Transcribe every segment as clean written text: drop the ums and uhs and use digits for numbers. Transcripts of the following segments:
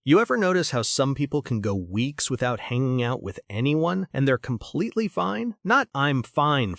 You ever notice how some people can go weeks without hanging out with anyone and they're completely fine? Not I'm fine,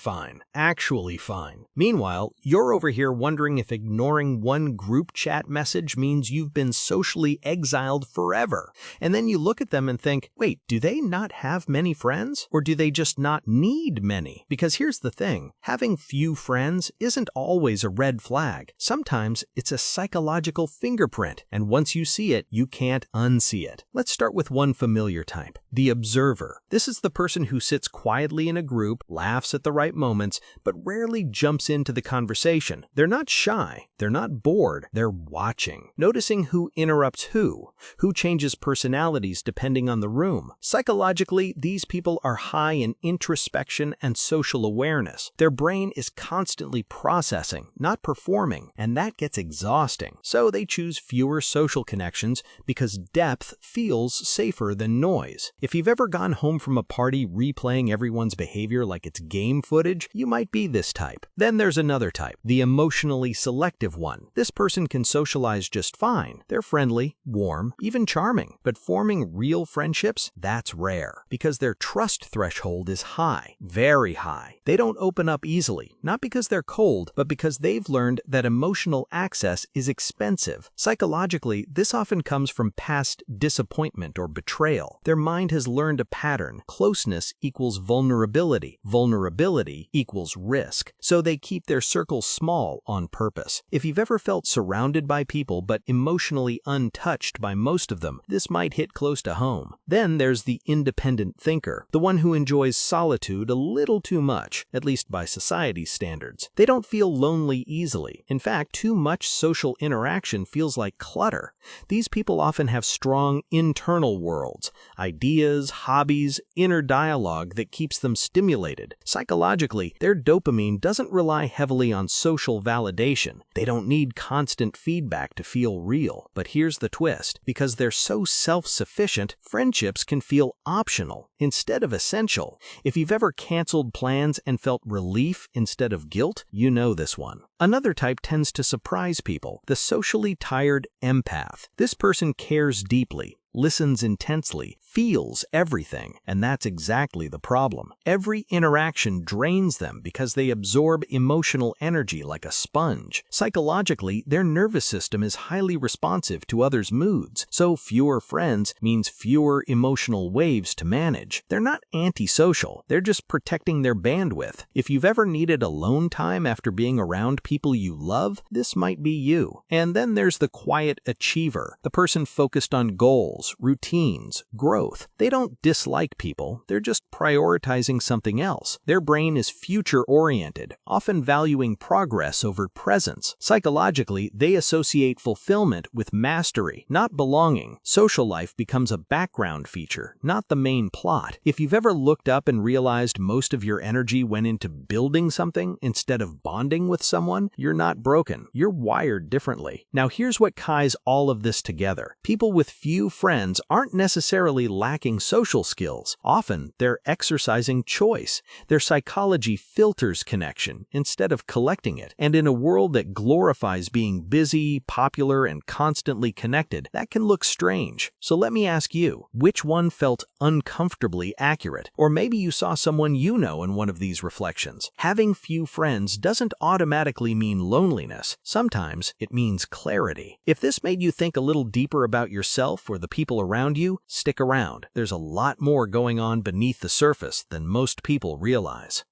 actually fine. Meanwhile, you're over here wondering if ignoring one group chat message means you've been socially exiled forever. And then you look at them and think, wait, do they not have many friends? Or do they just not need many? Because here's the thing, having few friends isn't always a red flag. Sometimes it's a psychological fingerprint, and once you see it, you can't unsee it. Let's start with one familiar type, the observer. This is the person who sits quietly in a group, laughs at the right moments, but rarely jumps into the conversation. They're not shy, they're not bored, they're watching, noticing who interrupts who changes personalities depending on the room. Psychologically, these people are high in introspection and social awareness. Their brain is constantly processing, not performing, and that gets exhausting. So they choose fewer social connections because depth feels safer than noise. If you've ever gone home from a party replaying everyone's behavior like it's game footage, you might be this type. Then there's another type, the emotionally selective one. This person can socialize just fine. They're friendly, warm, even charming, but forming real friendships, that's rare because their trust threshold is high, very high. They don't open up easily, not because they're cold, but because they've learned that emotional access is expensive. Psychologically, this often comes from past disappointment or betrayal. Their mind has learned a pattern. Closeness equals vulnerability. Vulnerability equals risk. So they keep their circles small on purpose. If you've ever felt surrounded by people but emotionally untouched by most of them, this might hit close to home. Then there's the independent thinker, the one who enjoys solitude a little too much, at least by society's standards. They don't feel lonely easily. In fact, too much social interaction feels like clutter. These people often have strong internal worlds, ideas, hobbies, inner dialogue that keeps them stimulated. Psychologically, their dopamine doesn't rely heavily on social validation. They don't need constant feedback to feel real. But here's the twist. Because they're so self-sufficient, friendships can feel optional instead of essential. If you've ever canceled plans and felt relief instead of guilt, you know this one. Another type tends to surprise people, the socially tired empath. This person cares deeply, listens intensely, feels everything, and that's exactly the problem. Every interaction drains them because they absorb emotional energy like a sponge. Psychologically, their nervous system is highly responsive to others' moods, so fewer friends means fewer emotional waves to manage. They're not antisocial, they're just protecting their bandwidth. If you've ever needed alone time after being around people you love, this might be you. And then there's the quiet achiever, the person focused on goals, routines, growth. They don't dislike people, they're just prioritizing something else. Their brain is future-oriented, often valuing progress over presence. Psychologically, they associate fulfillment with mastery, not belonging. Social life becomes a background feature, not the main plot. If you've ever looked up and realized most of your energy went into building something instead of bonding with someone, you're not broken. You're wired differently. Now here's what ties all of this together. People with few friends aren't necessarily lacking social skills. Often, they're exercising choice. Their psychology filters connection instead of collecting it. And in a world that glorifies being busy, popular, and constantly connected, that can look strange. So let me ask you, which one felt uncomfortably accurate? Or maybe you saw someone you know in one of these reflections. Having few friends doesn't automatically mean loneliness. Sometimes it means clarity. If this made you think a little deeper about yourself or the people around you, stick around. There's a lot more going on beneath the surface than most people realize.